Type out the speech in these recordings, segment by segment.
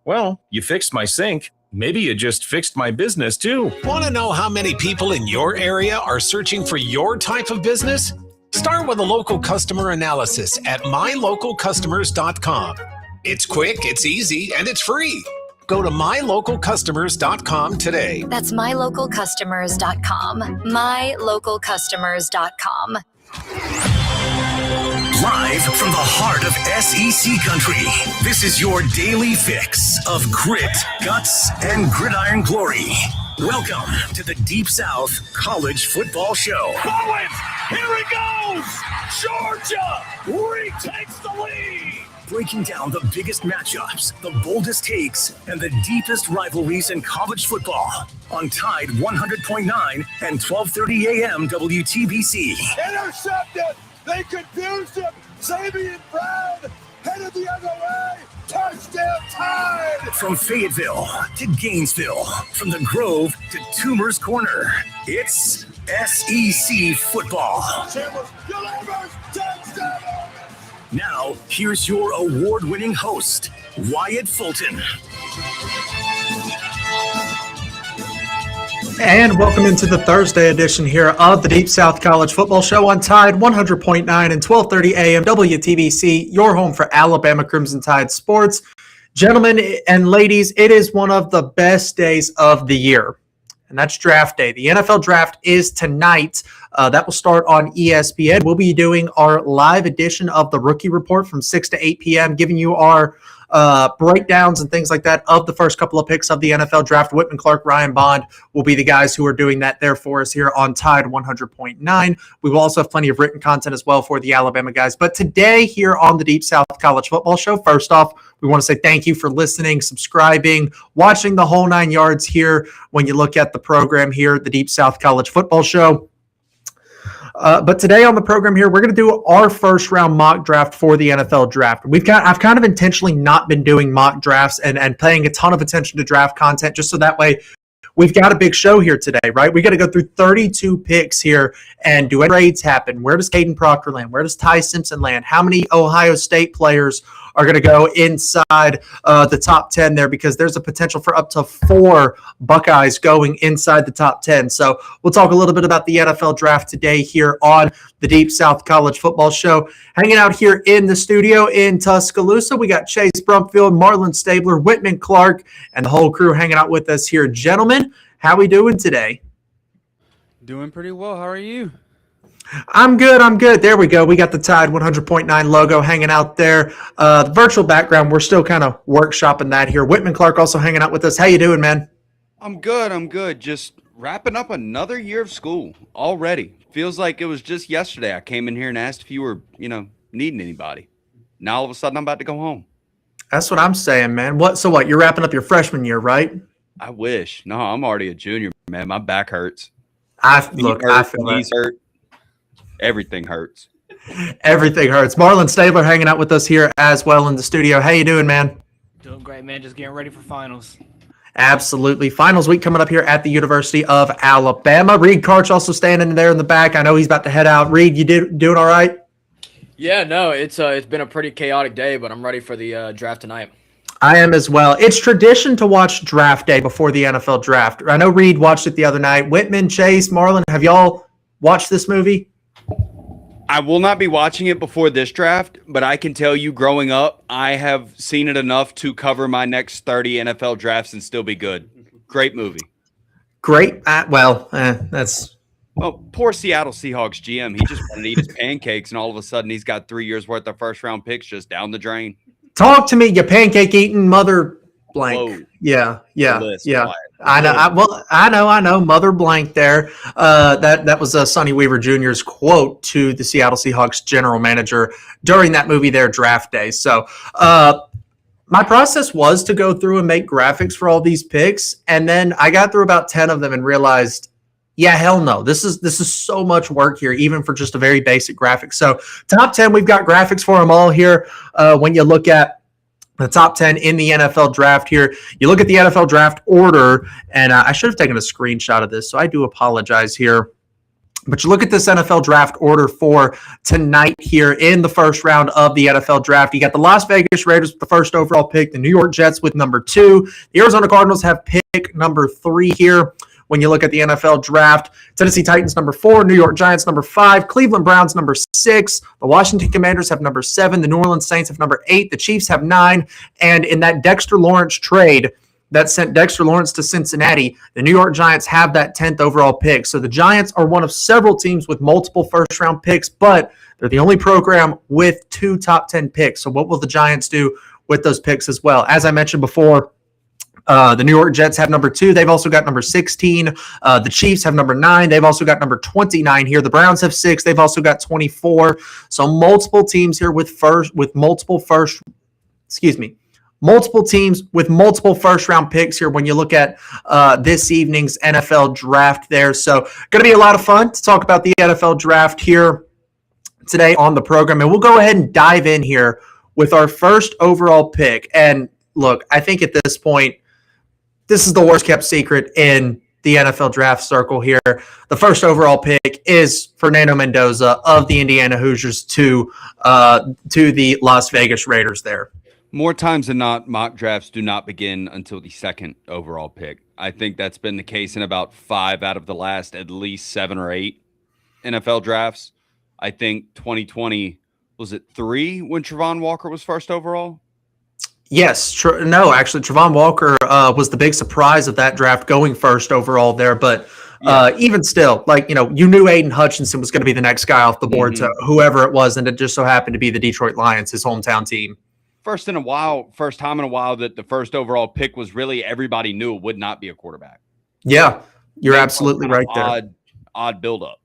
Well, you fixed my sink. Maybe you just fixed my business too. Want to know how many people in your area are searching for your type of business? Start with a local customer analysis at mylocalcustomers.com. It's quick, it's easy, and it's free. Go to mylocalcustomers.com today. That's mylocalcustomers.com. mylocalcustomers.com. Live from the heart of SEC country, this is your daily fix of grit, guts, and gridiron glory. Welcome to the Deep South College Football Show. Bowens, here he goes! Georgia retakes the lead! Breaking down the biggest matchups, the boldest takes, and the deepest rivalries in college football on Tide 100.9 and 1230 AM WTBC. Intercepted! They confused him! Xavier Brown headed the other way! Touchdown Tide! From Fayetteville to Gainesville, from the Grove to Toomer's Corner, it's SEC football. Chambers delivers! Touchdown! Now, here's your award-winning host, Wyatt Fulton. And welcome into the Thursday edition here of the Deep South College Football Show on Tide 100.9 and 1230 AM WTBC, your home for Alabama Crimson Tide sports. Gentlemen and ladies, it is one of the best days of the year, and that's draft day. The NFL draft is tonight. That will start on ESPN. We'll be doing our live edition of the Rookie Report from 6 to 8 p.m., giving you our breakdowns and things like that of the first couple of picks of the NFL draft. Whitman Clark, Ryan Bond will be the guys who are doing that there for us here on Tide 100.9. We will also have plenty of written content as well for the Alabama guys. But today here on the Deep South College Football Show, first off, we want to say thank you for listening, subscribing, watching the whole 9 yards here when you look at the program here at the Deep South College Football Show. But today on the program here, we're going to do our first round mock draft for the NFL draft. I've kind of intentionally not been doing mock drafts and paying a ton of attention to draft content just so that way we've got a big show here today, right? We got to go through 32 picks here and do any trades happen? Where does Caden Proctor land? Where does Ty Simpson land? How many Ohio State players are going to go inside the top 10 there, because there's a potential for up to 4 Buckeyes going inside the top 10. So we'll talk a little bit about the NFL draft today here on the Deep South College Football Show. Hanging out here in the studio in Tuscaloosa, we got Chase Brumfield, Marlon Stabler, Whitman Clark, and the whole crew hanging out with us here. Gentlemen, how we doing today? Doing pretty well. How are you? I'm good. There we go. We got the Tide 100.9 logo hanging out there. The virtual background, we're still kind of workshopping that here. Whitman Clark also hanging out with us. How you doing, man? I'm good. Just wrapping up another year of school already. Feels like it was just yesterday I came in here and asked if you were, needing anybody. Now all of a sudden I'm about to go home. That's what I'm saying, man. So what? You're wrapping up your freshman year, right? I wish. No, I'm already a junior, man. My back hurts. I feel knees hurt. Everything hurts. Everything hurts. Marlon Stabler hanging out with us here as well in the studio. How you doing, man? Doing great, man. Just getting ready for finals. Absolutely. Finals week coming up here at the University of Alabama. Reed Karch also standing there in the back. I know he's about to head out. Reed, you doing all right? Yeah, no, it's been a pretty chaotic day, but I'm ready for the draft tonight. I am as well. It's tradition to watch draft day before the NFL draft. I know Reed watched it the other night. Whitman, Chase, Marlon, have y'all watched this movie? I will not be watching it before this draft, but I can tell you growing up, I have seen it enough to cover my next 30 NFL drafts and still be good. Great movie. Great. That's... Well, poor Seattle Seahawks GM. He just wanted to eat his pancakes, and all of a sudden he's got 3 years worth of first-round picks just down the drain. Talk to me, you pancake-eating mother blank. Whoa. Yeah. Quiet. I know. Mother blank there. That was Sonny Weaver Jr.'s quote to the Seattle Seahawks general manager during that movie there, draft day. So my process was to go through and make graphics for all these picks, and then I got through about 10 of them and realized, yeah, hell no. This is so much work here, even for just a very basic graphic. So top 10, we've got graphics for them all here. When you look at the top 10 in the NFL draft here, you look at the NFL draft order, and I should have taken a screenshot of this, so I do apologize here. But you look at this NFL draft order for tonight here in the first round of the NFL draft. You got the Las Vegas Raiders with the first overall pick, the New York Jets with number 2. The Arizona Cardinals have pick number 3 here. When you look at the NFL draft, Tennessee Titans number 4, New York Giants number 5, Cleveland Browns number 6, the Washington Commanders have number 7, the New Orleans Saints have number 8, the Chiefs have 9, and in that Dexter Lawrence trade that sent Dexter Lawrence to Cincinnati, the New York Giants have that 10th overall pick. So the Giants are one of several teams with multiple first-round picks, but they're the only program with 2 top 10 picks. So what will the Giants do with those picks as well? As I mentioned before, the New York Jets have number 2. They've also got number 16. The Chiefs have number 9. They've also got number 29 here. The Browns have 6. They've also got 24. So multiple teams here with multiple teams with multiple first-round picks here when you look at this evening's NFL draft there. So going to be a lot of fun to talk about the NFL draft here today on the program. And we'll go ahead and dive in here with our first overall pick. And look, I think at this point, this is the worst-kept secret in the NFL draft circle here. The first overall pick is Fernando Mendoza of the Indiana Hoosiers to the Las Vegas Raiders there. More times than not, mock drafts do not begin until the second overall pick. I think that's been the case in about 5 out of the last at least 7 or 8 NFL drafts. I think 2020, was it 3 when Travon Walker was first overall? Yes. Actually, Travon Walker was the big surprise of that draft going first overall there. But even still, you knew Aiden Hutchinson was going to be the next guy off the board to whoever it was, and it just so happened to be the Detroit Lions, his hometown team. First time in a while that the first overall pick was really everybody knew it would not be a quarterback. Yeah, you're absolutely right there. Odd buildup.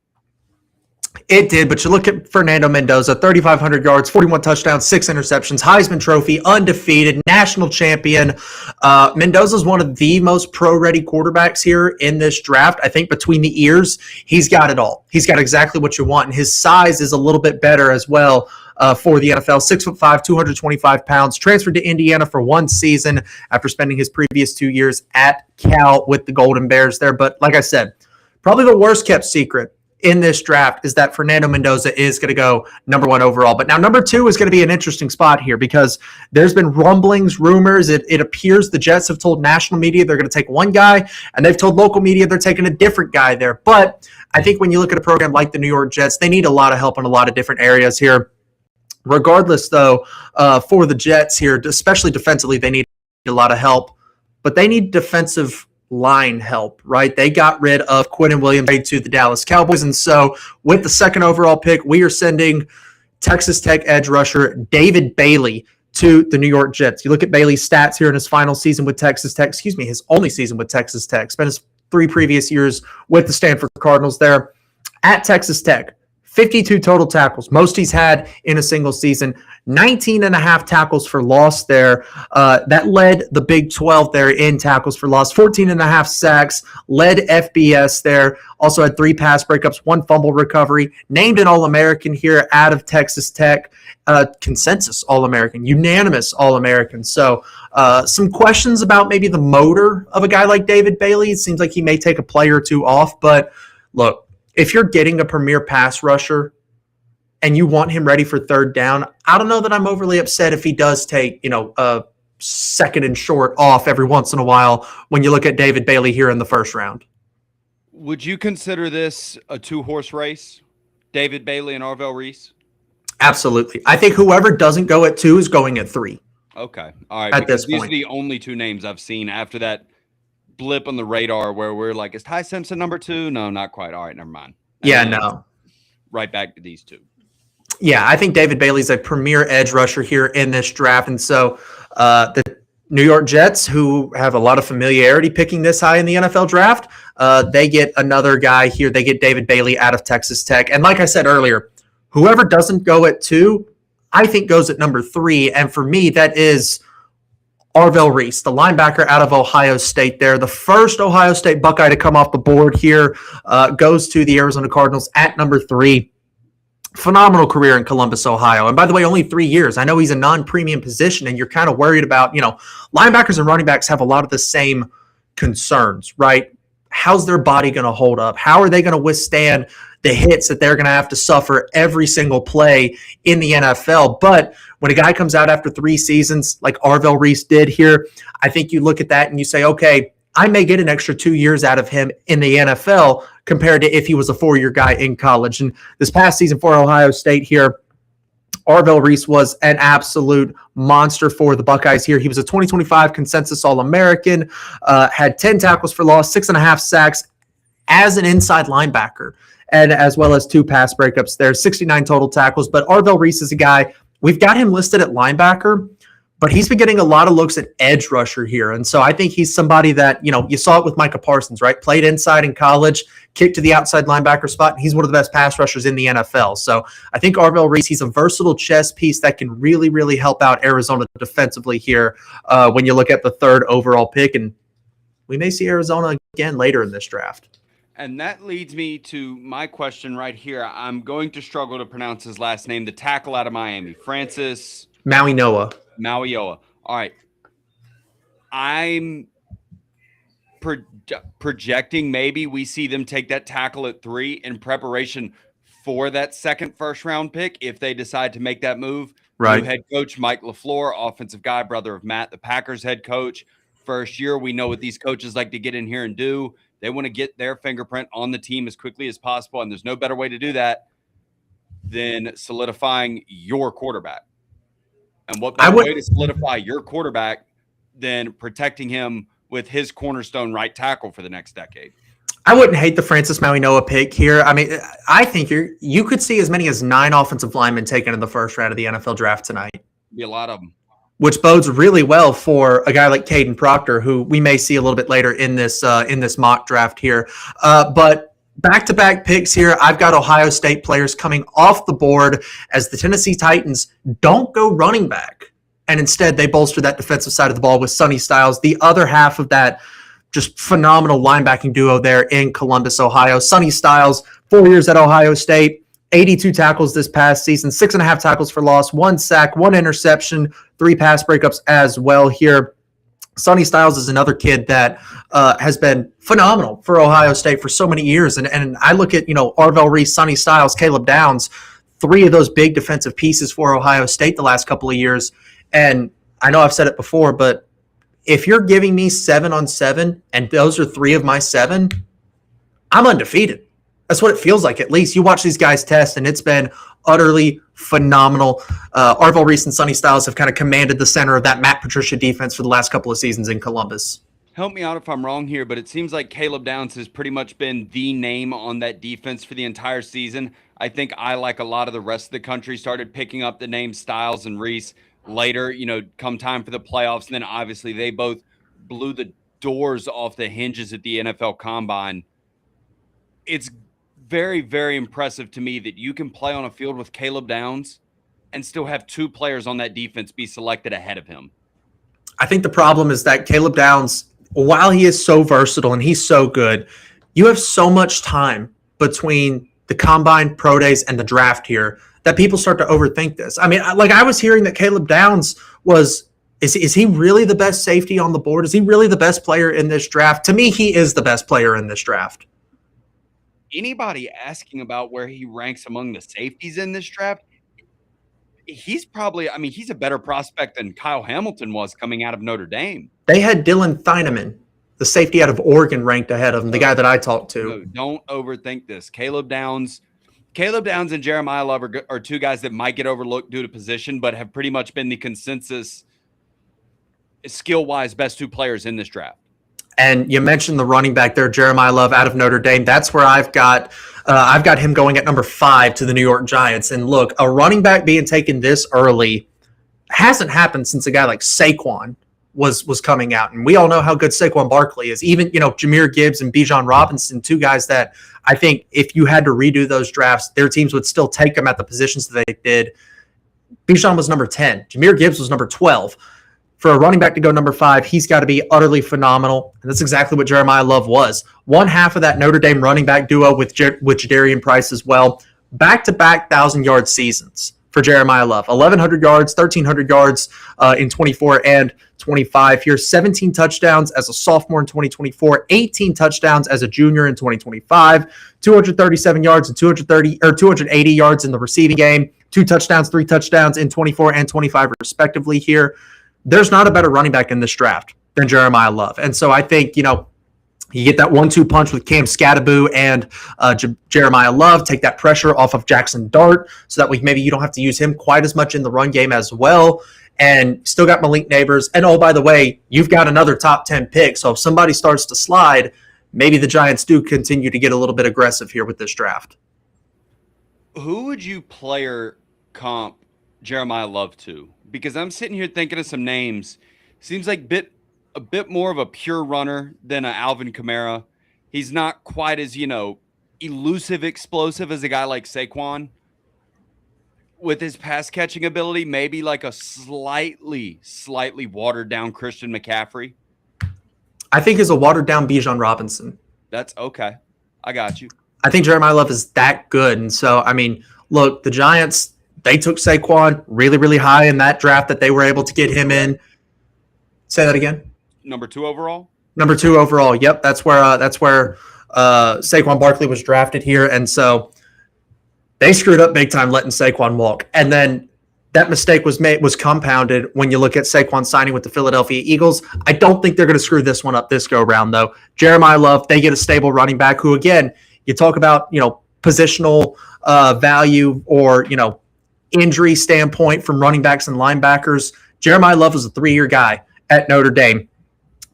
It did, but you look at Fernando Mendoza, 3,500 yards, 41 touchdowns, 6 interceptions, Heisman Trophy, undefeated, national champion. Mendoza is one of the most pro-ready quarterbacks here in this draft. I think between the ears, he's got it all. He's got exactly what you want, and his size is a little bit better as well for the NFL. 6'5", 225 pounds, transferred to Indiana for 1 season after spending his previous 2 years at Cal with the Golden Bears there. But like I said, probably the worst-kept secret in this draft is that Fernando Mendoza is going to go number 1 overall. But now number 2 is going to be an interesting spot here because there's been rumblings, rumors. It appears the Jets have told national media they're going to take one guy, and they've told local media they're taking a different guy there. But I think when you look at a program like the New York Jets, they need a lot of help in a lot of different areas here. Regardless, though, for the Jets here, especially defensively, they need a lot of help. But they need defensive line help, right? They got rid of Quinnen Williams to the Dallas Cowboys. And so with the second overall pick, we are sending Texas Tech edge rusher David Bailey to the New York Jets. You look at Bailey's stats here in his final season with Texas Tech, his only season with Texas Tech, spent his 3 previous years with the Stanford Cardinals there at Texas Tech. 52 total tackles, most he's had in a single season, 19 and a half tackles for loss there. That led the Big 12 there in tackles for loss, 14 and a half sacks, led FBS there, also had 3 pass breakups, 1 fumble recovery, named an All-American here out of Texas Tech, consensus All-American, unanimous All-American. So some questions about maybe the motor of a guy like David Bailey. It seems like he may take a play or 2 off, but look, if you're getting a premier pass rusher and you want him ready for third down, I don't know that I'm overly upset if he does take, a second and short off every once in a while when you look at David Bailey here in the first round. Would you consider this a 2-horse race, David Bailey and Arvell Reese? Absolutely. I think whoever doesn't go at 2 is going at 3. Okay. All right. At this these point. are the only 2 names I've seen after that blip on the radar where we're like, is Ty Simpson number 2? No, not quite. All right, never mind. No. Right back to these 2. Yeah, I think David Bailey's a premier edge rusher here in this draft. And so the New York Jets, who have a lot of familiarity picking this high in the NFL draft, they get another guy here. They get David Bailey out of Texas Tech. And like I said earlier, whoever doesn't go at 2, I think goes at number 3. And for me, that is Arvell Reese, the linebacker out of Ohio State there. The first Ohio State Buckeye to come off the board here goes to the Arizona Cardinals at number 3. Phenomenal career in Columbus, Ohio. And by the way, only 3 years. I know he's a non-premium position, and you're kind of worried about, linebackers and running backs have a lot of the same concerns, right? How's their body going to hold up? How are they going to withstand, the hits that they're going to have to suffer every single play in the NFL. But when a guy comes out after 3 seasons like Arvell Reese did here, I think you look at that and you say, okay, I may get an extra 2 years out of him in the NFL compared to if he was a 4-year guy in college. And this past season for Ohio State here, Arvell Reese was an absolute monster for the Buckeyes here. He was a 2025 consensus All-American, had 10 tackles for loss, 6.5 sacks as an inside linebacker, and as well as 2 pass breakups there, 69 total tackles. But Arvell Reese is a guy, we've got him listed at linebacker, but he's been getting a lot of looks at edge rusher here. And so I think he's somebody that, you saw it with Micah Parsons, right? Played inside in college, kicked to the outside linebacker spot, and he's one of the best pass rushers in the NFL. So I think Arvell Reese, he's a versatile chess piece that can really, really help out Arizona defensively here when you look at the 3rd overall pick. And we may see Arizona again later in this draft. And that leads me to my question right here. I'm going to struggle to pronounce his last name, the tackle out of Miami, Francis Mauigoa. All right. I'm projecting maybe we see them take that tackle at 3 in preparation for that second first-round pick if they decide to make that move. Right. New head coach Mike LaFleur, offensive guy, brother of Matt, the Packers head coach. First year, we know what these coaches like to get in here and do. They want to get their fingerprint on the team as quickly as possible, and there's no better way to do that than solidifying your quarterback. And what better way to solidify your quarterback than protecting him with his cornerstone right tackle for the next decade? I wouldn't hate the Francis Mauigoa pick here. I mean, I think you could see as many as 9 offensive linemen taken in the first round of the NFL draft tonight. Be a lot of them. Which bodes really well for a guy like Caden Proctor, who we may see a little bit later in this mock draft here. But back-to-back picks here. I've got Ohio State players coming off the board as the Tennessee Titans don't go running back. And instead, they bolster that defensive side of the ball with Sonny Styles, the other half of that just phenomenal linebacking duo there in Columbus, Ohio. Sonny Styles, 4 years at Ohio State, 82 tackles this past season, 6.5 tackles for loss, 1 sack, 1 interception, 3 pass breakups as well here. Sonny Styles is another kid that has been phenomenal for Ohio State for so many years. And I look at, Arvell Reese, Sonny Styles, Caleb Downs, 3 of those big defensive pieces for Ohio State the last couple of years. And I know I've said it before, but if you're giving me 7 on 7 and those are 3 of my 7, I'm undefeated. That's what it feels like. At least you watch these guys test, and it's been utterly phenomenal. Arvell Reese and Sonny Styles have kind of commanded the center of that Matt Patricia defense for the last couple of seasons in Columbus. Help me out if I'm wrong here, but it seems like Caleb Downs has pretty much been the name on that defense for the entire season. I think I, like a lot of the rest of the country, started picking up the names Styles and Reese later, come time for the playoffs. And then obviously they both blew the doors off the hinges at the NFL Combine. It's very, very impressive to me that you can play on a field with Caleb Downs and still have 2 players on that defense be selected ahead of him. I think the problem is that Caleb Downs, while he is so versatile and he's so good, you have so much time between the combine, pro days, and the draft here that people start to overthink this. I mean, I was hearing that Caleb Downs is he really the best safety on the board? Is he really the best player in this draft? To me, he is the best player in this draft. Anybody asking about where he ranks among the safeties in this draft, he's probably, he's a better prospect than Kyle Hamilton was coming out of Notre Dame. They had Dylan Thieneman, the safety out of Oregon, ranked ahead of him, the guy that I talked to. No, don't overthink this. Caleb Downs and Jeremiah Love are 2 guys that might get overlooked due to position, but have pretty much been the consensus skill-wise best 2 players in this draft. And you mentioned the running back there, Jeremiah Love out of Notre Dame. That's where I've got him going at number 5 to the New York Giants. And look, a running back being taken this early hasn't happened since a guy like Saquon was coming out. And we all know how good Saquon Barkley is. Even, Jahmyr Gibbs and Bijan Robinson, 2 guys that I think if you had to redo those drafts, their teams would still take them at the positions that they did. Bijan was number 10. Jahmyr Gibbs was number 12. For a running back to go number 5, he's got to be utterly phenomenal. And that's exactly what Jeremiah Love was. One half of that Notre Dame running back duo with Jadarian Price as well. Back-to-back 1,000-yard seasons for Jeremiah Love. 1,100 yards, 1,300 yards in 24 and 25 here. 17 touchdowns as a sophomore in 2024, 18 touchdowns as a junior in 2025, 237 yards and 280 yards in the receiving game, 2 touchdowns, 3 touchdowns in 24 and 25 respectively here. There's not a better running back in this draft than Jeremiah Love. And so I think, you get that 1-2 punch with Cam Scattaboo and Jeremiah Love, take that pressure off of Jackson Dart so that maybe you don't have to use him quite as much in the run game as well. And still got Malik Neighbors. And oh, by the way, you've got another top 10 pick. So if somebody starts to slide, maybe the Giants do continue to get a little bit aggressive here with this draft. Who would you player comp Jeremiah Love to? Because I'm sitting here thinking of some names. Seems like a bit more of a pure runner than an Alvin Kamara. He's not quite as, elusive, explosive as a guy like Saquon. With his pass catching ability, maybe like a slightly watered down Christian McCaffrey. I think he's a watered down Bijan Robinson. That's okay. I got you. I think Jeremiah Love is that good. And so, look, the Giants, they took Saquon really, really high in that draft that they were able to get him in. Say that again. Number 2 overall? Number 2 overall. Yep, that's where Saquon Barkley was drafted here. And so they screwed up big time letting Saquon walk. And then that mistake was compounded when you look at Saquon signing with the Philadelphia Eagles. I don't think they're going to screw this one up this go around, though. Jeremiah Love, they get a stable running back who, again, you talk about, positional value or, injury standpoint from running backs and linebackers. Jeremiah Love was a 3-year guy at Notre Dame.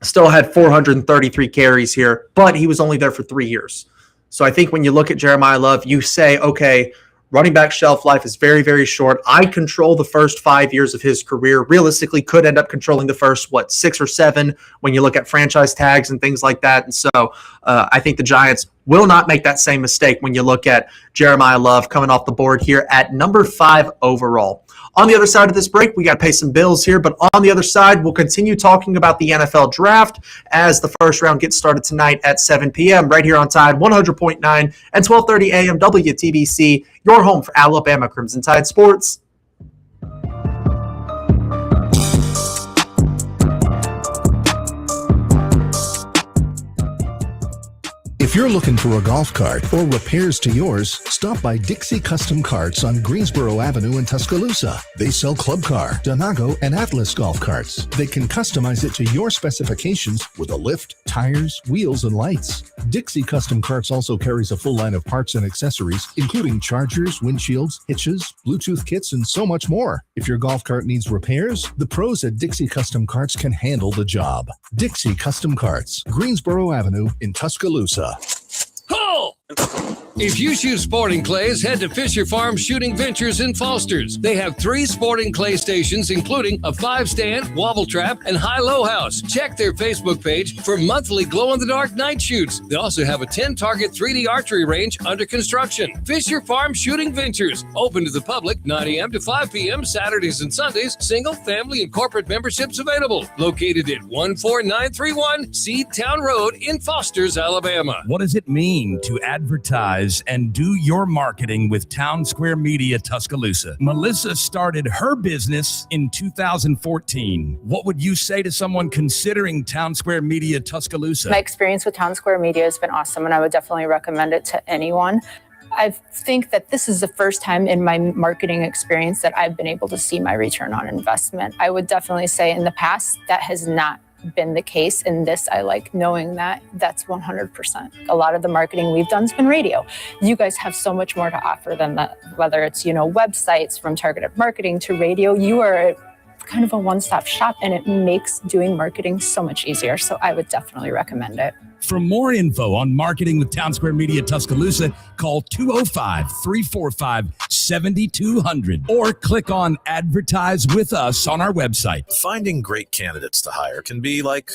Still had 433 carries here, but he was only there for 3 years. So I think when you look at Jeremiah Love, you say, okay, running back shelf life is very, very short. I control the first 5 years of his career. Realistically, could end up controlling the first, 6 or 7 when you look at franchise tags and things like that. And so I think the Giants will not make that same mistake when you look at Jeremiah Love coming off the board here at number 5 overall. On the other side of this break, we got to pay some bills here, but on the other side, we'll continue talking about the NFL draft as the first round gets started tonight at 7 p.m. right here on Tide 100.9 and 12:30 a.m. WTBC, your home for Alabama Crimson Tide sports. If you're looking for a golf cart or repairs to yours, stop by Dixie Custom Carts on Greensboro Avenue in Tuscaloosa. They sell Club Car, Donago, and Atlas golf carts. They can customize it to your specifications with a lift, tires, wheels, and lights. Dixie Custom Carts also carries a full line of parts and accessories, including chargers, windshields, hitches, Bluetooth kits, and so much more. If your golf cart needs repairs, the pros at Dixie Custom Carts can handle the job. Dixie Custom Carts, Greensboro Avenue in Tuscaloosa. Ho! If you shoot sporting clays, head to Fisher Farm Shooting Ventures in Foster's. They have 3 sporting clay stations, including a 5-stand, wobble trap, and high-low house. Check their Facebook page for monthly glow-in-the-dark night shoots. They also have a 10-target 3D archery range under construction. Fisher Farm Shooting Ventures, open to the public 9 a.m. to 5 p.m. Saturdays and Sundays. Single, family, and corporate memberships available. Located at 14931 Seedtown Road in Foster's, Alabama. What does it mean to advertise and do your marketing with Town Square Media Tuscaloosa? Melissa started her business in 2014. What would you say to someone considering Town Square Media Tuscaloosa? My experience with Town Square Media has been awesome, and I would definitely recommend it to anyone. I think that this is the first time in my marketing experience that I've been able to see my return on investment. I would definitely say in the past that has not been the case. In this, I like knowing that that's 100%. A lot of the marketing we've done has been radio. You guys have so much more to offer than that, whether it's, websites, from targeted marketing to radio. You are kind of a one-stop shop, and it makes doing marketing so much easier. So I would definitely recommend it. For more info on marketing with Town Square Media Tuscaloosa, call 205-345-7200 or click on Advertise with Us on our website. Finding great candidates to hire can be like,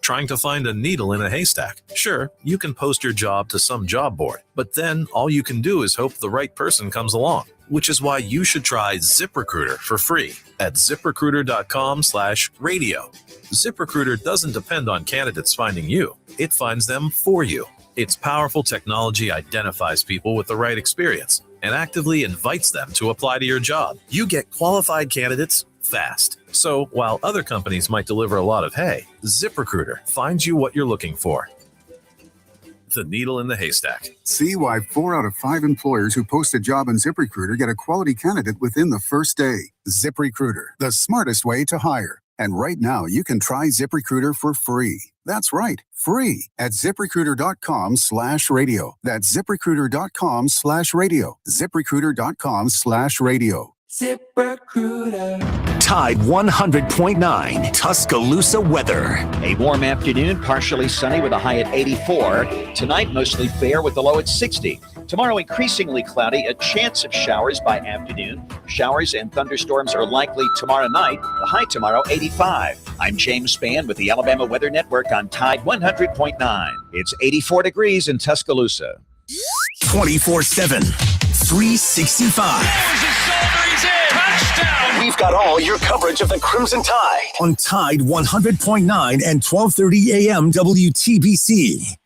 trying to find a needle in a haystack. Sure, you can post your job to some job board, but then all you can do is hope the right person comes along, which is why you should try ZipRecruiter for free at ZipRecruiter.com/radio. ZipRecruiter doesn't depend on candidates finding you. It finds them for you. Its powerful technology identifies people with the right experience and actively invites them to apply to your job. You get qualified candidates fast. So while other companies might deliver a lot of hay, ZipRecruiter finds you what you're looking for. The needle in the haystack. See why 4 out of 5 employers who post a job on ZipRecruiter get a quality candidate within the first day. ZipRecruiter, the smartest way to hire. And right now, you can try ZipRecruiter for free. That's right, free at ZipRecruiter.com/radio. That's ZipRecruiter.com/radio. ZipRecruiter.com/radio. ZipRecruiter. Tide 100.9 Tuscaloosa weather. A warm afternoon, partially sunny with a high at 84. Tonight, mostly fair with the low at 60. Tomorrow, increasingly cloudy, a chance of showers by afternoon. Showers and thunderstorms are likely tomorrow night. The high tomorrow, 85. I'm James Spann with the Alabama Weather Network on Tide 100.9. It's 84 degrees in Tuscaloosa. 24/7, 365. We've got all your coverage of the Crimson Tide on Tide 100.9 and 1230 AM WTBC.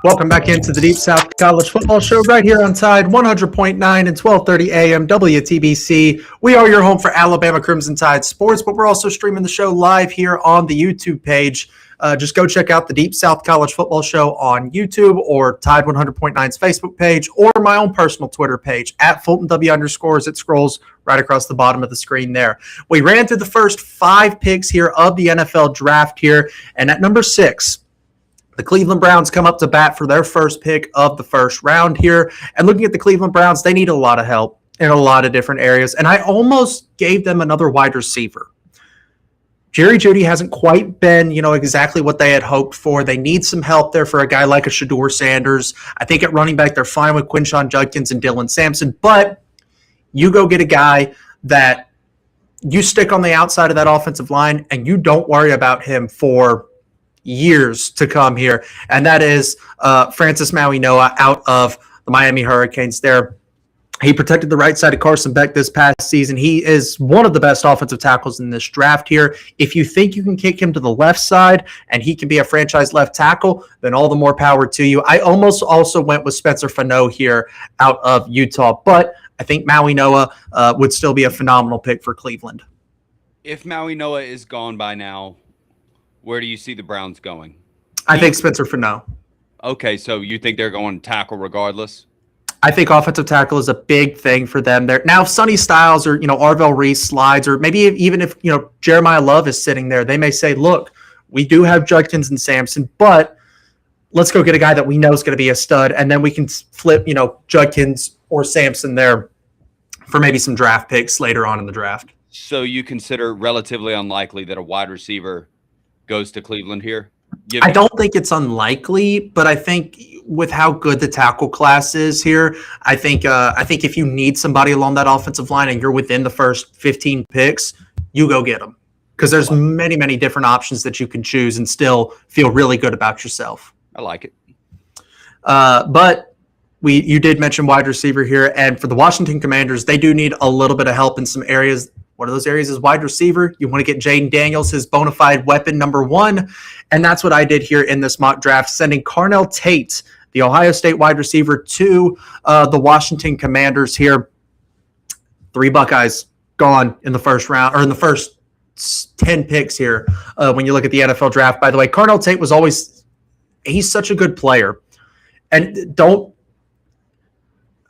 Welcome back into the Deep South College Football Show right here on Tide 100.9 and 1230 AM WTBC. We are your home for Alabama Crimson Tide sports, but we're also streaming the show live here on the YouTube page. Just go check out the Deep South College Football Show on YouTube or Tide 100.9's Facebook page or my own personal Twitter page at FultonW_ as it scrolls right across the bottom of the screen there. We ran through the first 5 picks here of the NFL draft here, and at number 6, the Cleveland Browns come up to bat for their first pick of the first round here. And looking at the Cleveland Browns, they need a lot of help in a lot of different areas. And I almost gave them another wide receiver. Jerry Jeudy hasn't quite been, exactly what they had hoped for. They need some help there for a guy like a Shedeur Sanders. I think at running back, they're fine with Quinshon Judkins and Dylan Sampson. But you go get a guy that you stick on the outside of that offensive line and you don't worry about him for years to come here, and that is Francis Maui-Noa out of the Miami Hurricanes there. He protected the right side of Carson Beck this past season. He is one of the best offensive tackles in this draft here. If you think you can kick him to the left side and he can be a franchise left tackle, then all the more power to you. I almost also went with Spencer Fano here out of Utah, but I think Maui-Noa would still be a phenomenal pick for Cleveland. If Maui-Noa is gone by now, where do you see the Browns going? I think Spencer Fano. Okay, so you think they're going tackle regardless? I think offensive tackle is a big thing for them there. Now, if Sonny Styles or, Arvell Reese slides, or maybe even if, Jeremiah Love is sitting there, they may say, look, we do have Judkins and Sampson, but let's go get a guy that we know is going to be a stud, and then we can flip, Judkins or Sampson there for maybe some draft picks later on in the draft. So you consider relatively unlikely that a wide receiver goes to Cleveland here? I don't think it's unlikely, but I think with how good the tackle class is here, I think if you need somebody along that offensive line and you're within the first 15 picks, you go get them, because there's many, many different options that you can choose and still feel really good about yourself. I like it. But you did mention wide receiver here, and for the Washington Commanders, they do need a little bit of help in some areas. One of those areas is wide receiver. You want to get Jaden Daniels, his bona fide weapon number 1. And that's what I did here in this mock draft, sending Carnell Tate, the Ohio State wide receiver, to the Washington Commanders here. 3 Buckeyes gone in the first round, or in the first 10 picks here when you look at the NFL draft. By the way, Carnell Tate he's such a good player. And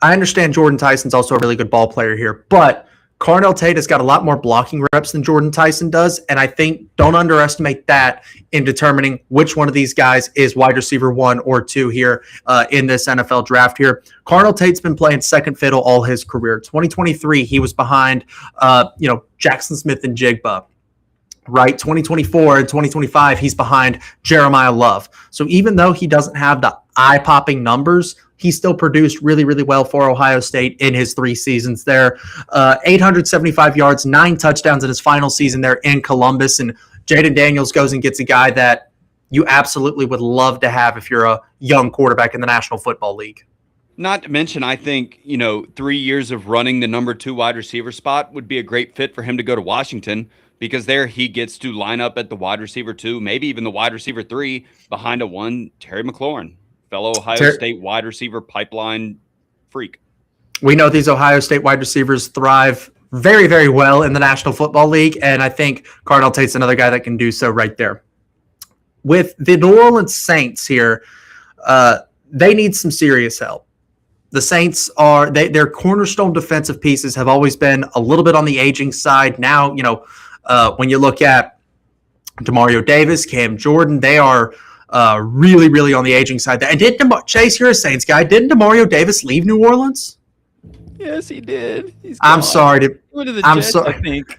I understand Jordan Tyson's also a really good ball player here, but Carnell Tate has got a lot more blocking reps than Jordan Tyson does, and I think don't underestimate that in determining which one of these guys is wide receiver 1 or 2 here in this NFL draft here. Carnell Tate's been playing second fiddle all his career. 2023, he was behind, Jackson Smith and Jigba. Right, 2024 and 2025, he's behind Jeremiah Love. So even though he doesn't have the eye-popping numbers, he still produced really, really well for Ohio State in his 3 seasons there. 875 yards, 9 touchdowns in his final season there in Columbus. And Jaden Daniels goes and gets a guy that you absolutely would love to have if you're a young quarterback in the National Football League. Not to mention, I think, 3 years of running the number 2 wide receiver spot would be a great fit for him to go to Washington. because there he gets to line up at the wide receiver 2, maybe even the wide receiver 3 behind a 1 Terry McLaurin, fellow Ohio State wide receiver pipeline freak. We know these Ohio State wide receivers thrive very, very well in the National Football League, and I think Cardinal Tate's another guy that can do so right there. With the New Orleans Saints here, they need some serious help. The Saints their cornerstone defensive pieces have always been a little bit on the aging side. Now, when you look at Demario Davis, Cam Jordan, they are really, really on the aging side. And Chase, you're a Saints guy. Didn't Demario Davis leave New Orleans? Yes, he did. I'm sorry to. I'm sorry. I think.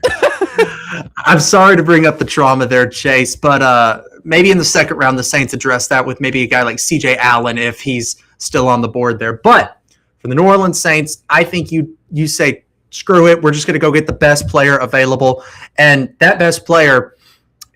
I'm sorry to bring up the trauma there, Chase, but maybe in the second round, the Saints address that with maybe a guy like C.J. Allen if he's still on the board there. But for the New Orleans Saints, I think you say, screw it, we're just going to go get the best player available. And that best player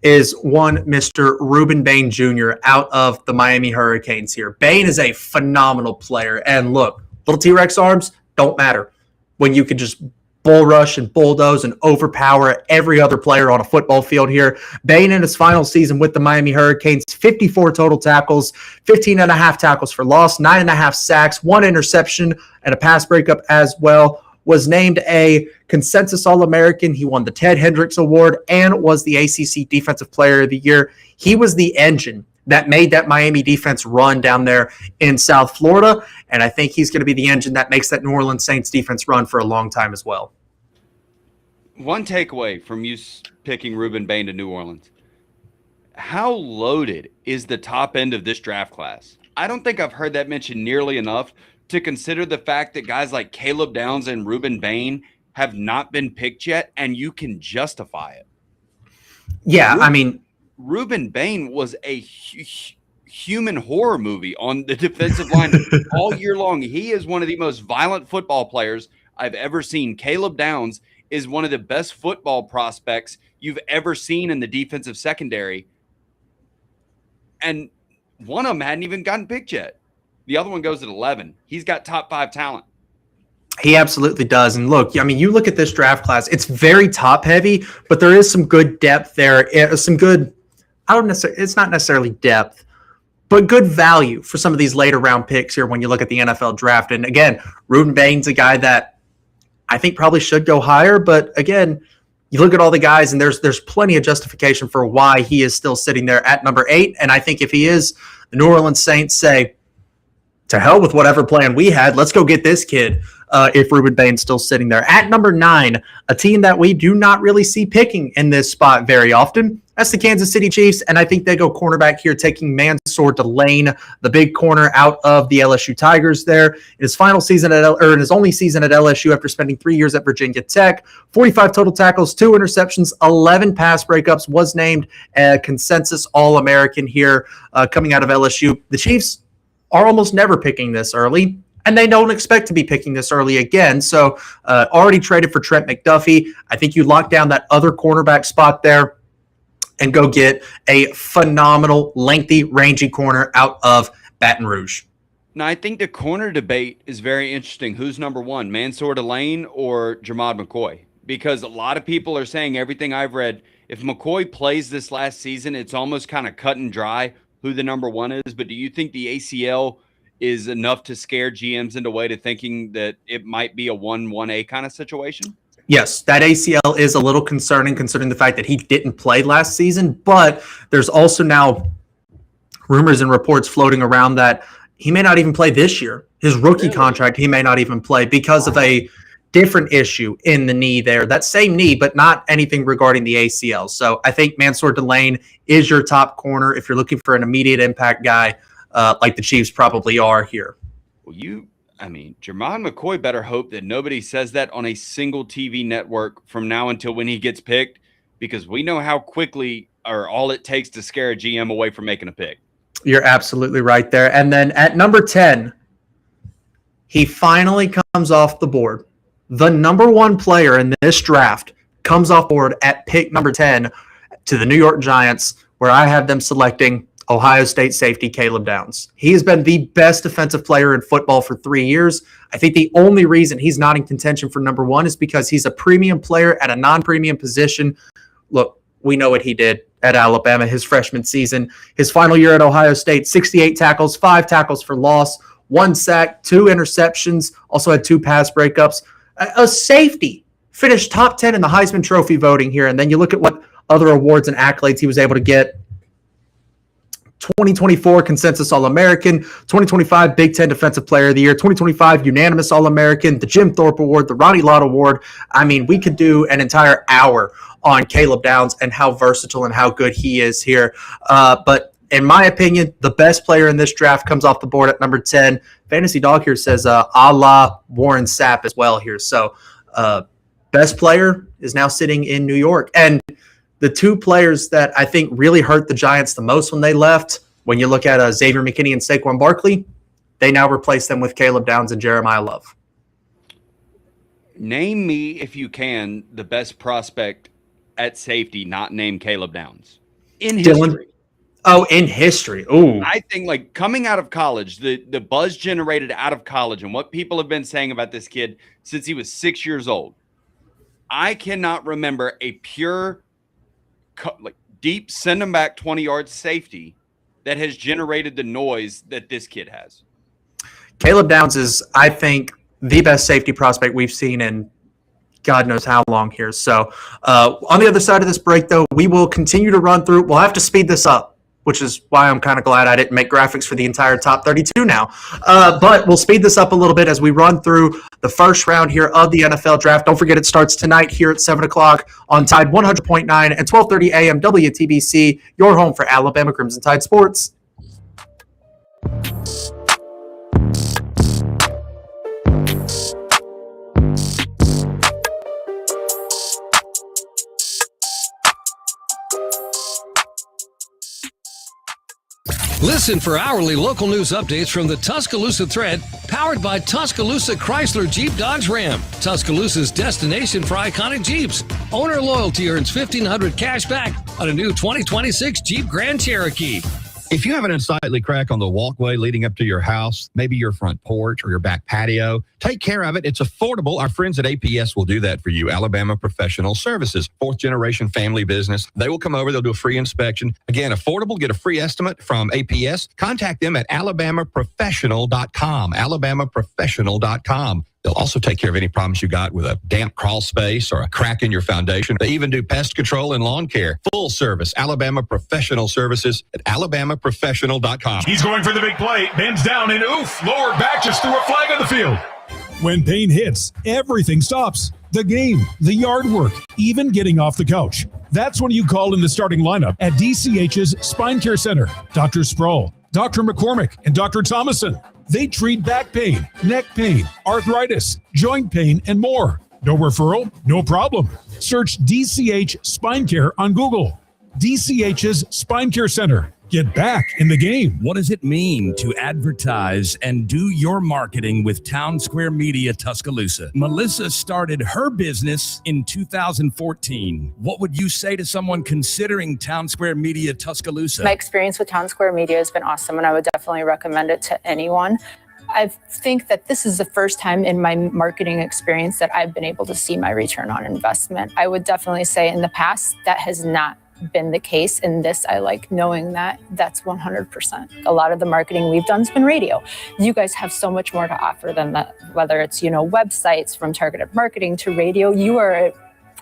is one Mr. Ruben Bain Jr. out of the Miami Hurricanes here. Bain is a phenomenal player. And look, little T-Rex arms don't matter when you can just bull rush and bulldoze and overpower every other player on a football field here. Bain in his final season with the Miami Hurricanes, 54 total tackles, 15.5 tackles for loss, 9.5 sacks, 1 interception, and a pass breakup as well. Was named a consensus All-American. He won the Ted Hendricks Award and was the ACC Defensive Player of the Year. He was the engine that made that Miami defense run down there in South Florida, and I think he's going to be the engine that makes that New Orleans Saints defense run for a long time as well. One takeaway from you picking Ruben Bain to New Orleans. How loaded is the top end of this draft class? I don't think I've heard that mentioned nearly enough to consider the fact that guys like Caleb Downs and Ruben Bain have not been picked yet, and you can justify it. Yeah, I mean, Ruben Bain was a human horror movie on the defensive line all year long. He is one of the most violent football players I've ever seen. Caleb Downs is one of the best football prospects you've ever seen in the defensive secondary. And one of them hadn't even gotten picked yet. The other one goes at 11. He's got top 5 talent. He absolutely does. And look, I mean, you look at this draft class, it's very top heavy, but there is some good depth there. Some good, it's not necessarily depth, but good value for some of these later round picks here when you look at the NFL draft. And again, Ruben Bain's a guy that I think probably should go higher. But again, you look at all the guys and there's plenty of justification for why he is still sitting there at number 8. And I think if he is, the New Orleans Saints say, to hell with whatever plan we had. Let's go get this kid if Ruben Bain's still sitting there. At number 9, a team that we do not really see picking in this spot very often. That's the Kansas City Chiefs, and I think they go cornerback here, taking Mansour Delane, the big corner out of the LSU Tigers there. In his final season in his only season at LSU after spending 3 years at Virginia Tech, 45 total tackles, 2 interceptions, 11 pass breakups, was named a consensus All-American here coming out of LSU. The Chiefs are almost never picking this early, and they don't expect to be picking this early again. So already traded for Trent McDuffie. I think you lock down that other cornerback spot there and go get a phenomenal, lengthy, rangy corner out of Baton Rouge. Now, I think the corner debate is very interesting. Who's number 1, Mansour Delane or Jamad McCoy? Because a lot of people are saying, everything I've read, if McCoy plays this last season, it's almost kind of cut and dry who the number 1 is. But do you think the ACL is enough to scare GMs into way to thinking that it might be a 1-1A kind of situation? Yes, that ACL is a little concerning considering the fact that he didn't play last season, but there's also now rumors and reports floating around that he may not even play this year. His rookie contract, he may not even play because of a different issue in the knee there. That same knee, but not anything regarding the ACL. So I think Mansour Delane is your top corner if you're looking for an immediate impact guy like the Chiefs probably are here. Well, Jamad McCoy better hope that nobody says that on a single TV network from now until when he gets picked, because we know how quickly or all it takes to scare a GM away from making a pick. You're absolutely right there. And then at number 10, he finally comes off the board. The number 1 player in this draft comes off board at pick number 10 to the New York Giants, where I have them selecting Ohio State safety Caleb Downs. He has been the best defensive player in football for 3 years. I think the only reason he's not in contention for number 1 is because he's a premium player at a non-premium position look, we know what he did at Alabama his freshman season. His final year at Ohio State, 68 tackles, 5 tackles for loss, 1 sack, 2 interceptions, also had 2 pass breakups. A safety, finished top 10 in the Heisman Trophy voting here. And then you look at what other awards and accolades he was able to get. 2024 Consensus All-American, 2025 Big Ten Defensive Player of the Year, 2025 Unanimous All-American, the Jim Thorpe Award, the Ronnie Lott Award. I mean, we could do an entire hour on Caleb Downs and how versatile and how good he is here. But in my opinion, the best player in this draft comes off the board at number 10. Fantasy Dog here says a la Warren Sapp as well here. So best player is now sitting in New York. And the 2 players that I think really hurt the Giants the most when they left, when you look at Xavier McKinney and Saquon Barkley, they now replace them with Caleb Downs and Jeremiah Love. Name me, if you can, the best prospect at safety not named Caleb Downs in history. Oh, in history. Ooh. I think, like, coming out of college, the buzz generated out of college and what people have been saying about this kid since he was 6 years old. I cannot remember a pure deep send him back 20 yards safety that has generated the noise that this kid has. Caleb Downs is, I think, the best safety prospect we've seen in God knows how long here. So on the other side of this break, though, we will continue to run through. We'll have to speed this up, which is why I'm kind of glad I didn't make graphics for the entire top 32 now. But we'll speed this up a little bit as we run through the first round here of the NFL draft. Don't forget it starts tonight here at 7 o'clock on Tide 100.9 and 12:30 a.m. WTBC, your home for Alabama Crimson Tide sports. Listen for hourly local news updates from the Tuscaloosa Thread, powered by Tuscaloosa Chrysler Jeep Dodge Ram, Tuscaloosa's destination for iconic Jeeps. Owner loyalty earns $1,500 cash back on a new 2026 Jeep Grand Cherokee. If you have an unsightly crack on the walkway leading up to your house, maybe your front porch or your back patio, take care of it. It's affordable. Our friends at APS will do that for you. Alabama Professional Services, 4th-generation family business. They will come over. They'll do a free inspection. Again, affordable. Get a free estimate from APS. Contact them at alabamaprofessional.com, alabamaprofessional.com. They'll also take care of any problems you got with a damp crawl space or a crack in your foundation. They even do pest control and lawn care. Full service, Alabama Professional Services at alabamaprofessional.com. He's going for the big play, bends down and oof, lower back, just threw a flag on the field. When pain hits, everything stops. The game, the yard work, even getting off the couch. That's when you call in the starting lineup at DCH's Spine Care Center. Dr. Sproul, Dr. McCormick, and Dr. Thomason. They treat back pain, neck pain, arthritis, joint pain, and more. No referral? No problem. Search DCH Spine Care on Google. DCH's Spine Care Center. Get back in the game. What does it mean to advertise and do your marketing with Town Square Media Tuscaloosa? Melissa started her business in 2014. What would you say to someone considering Town Square Media Tuscaloosa? My experience with Town Square Media has been awesome, and I would definitely recommend it to anyone. I think that this is the first time in my marketing experience that I've been able to see my return on investment. I would definitely say in the past that has not been the case. In this, I like knowing that that's 100%. A lot of the marketing we've done has been radio. You guys have so much more to offer than that, whether it's, websites, from targeted marketing to radio. You are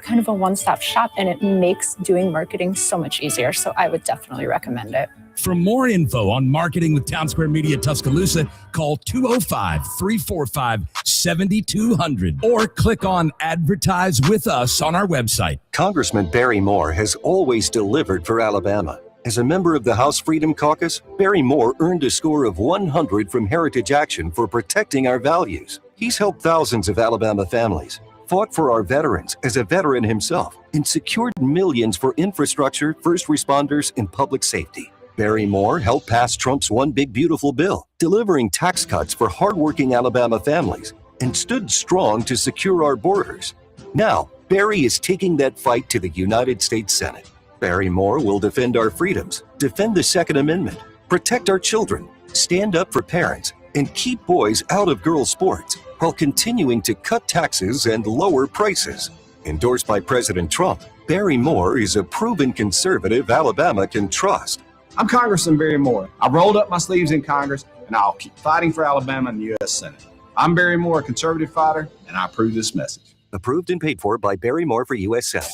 kind of a one-stop shop, and it makes doing marketing so much easier. So I would definitely recommend it. For more info on marketing with Town Square Media Tuscaloosa, call 205-345-7200 or click on Advertise with Us on our website. Congressman Barry Moore has always delivered for Alabama. As a member of the House Freedom Caucus, Barry Moore earned a score of 100 from Heritage Action for protecting our values. He's helped thousands of Alabama families, fought for our veterans as a veteran himself, and secured millions for infrastructure, first responders, and public safety. Barry Moore helped pass Trump's One Big Beautiful Bill, delivering tax cuts for hardworking Alabama families, and stood strong to secure our borders. Now, Barry is taking that fight to the United States Senate. Barry Moore will defend our freedoms, defend the Second Amendment, protect our children, stand up for parents, and keep boys out of girls' sports, while continuing to cut taxes and lower prices. Endorsed by President Trump, Barry Moore is a proven conservative Alabama can trust. I'm Congressman Barry Moore. I've rolled up my sleeves in Congress, and I'll keep fighting for Alabama in the U.S. Senate. I'm Barry Moore, a conservative fighter, and I approve this message. Approved and paid for by Barry Moore for U.S. Senate.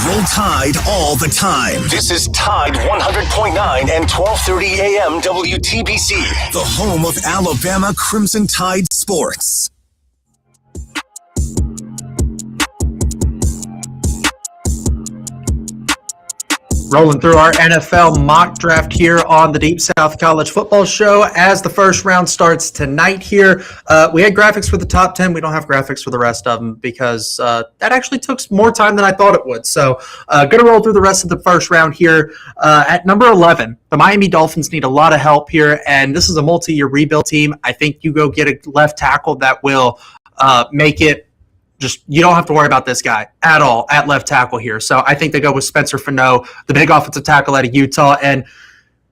Roll Tide all the time. This is Tide 100.9 and 12:30 a.m. WTBC, the home of Alabama Crimson Tide sports. Rolling through our NFL mock draft here on the Deep South College Football Show as the first round starts tonight here. We had graphics for the top 10. We don't have graphics for the rest of them because that actually took more time than I thought it would. So going to roll through the rest of the first round here. At number 11, the Miami Dolphins need a lot of help here, and this is a multi-year rebuild team. I think you go get a left tackle that will make it just, you don't have to worry about this guy at all at left tackle here. So I think they go with Spencer Fano, the big offensive tackle out of Utah. And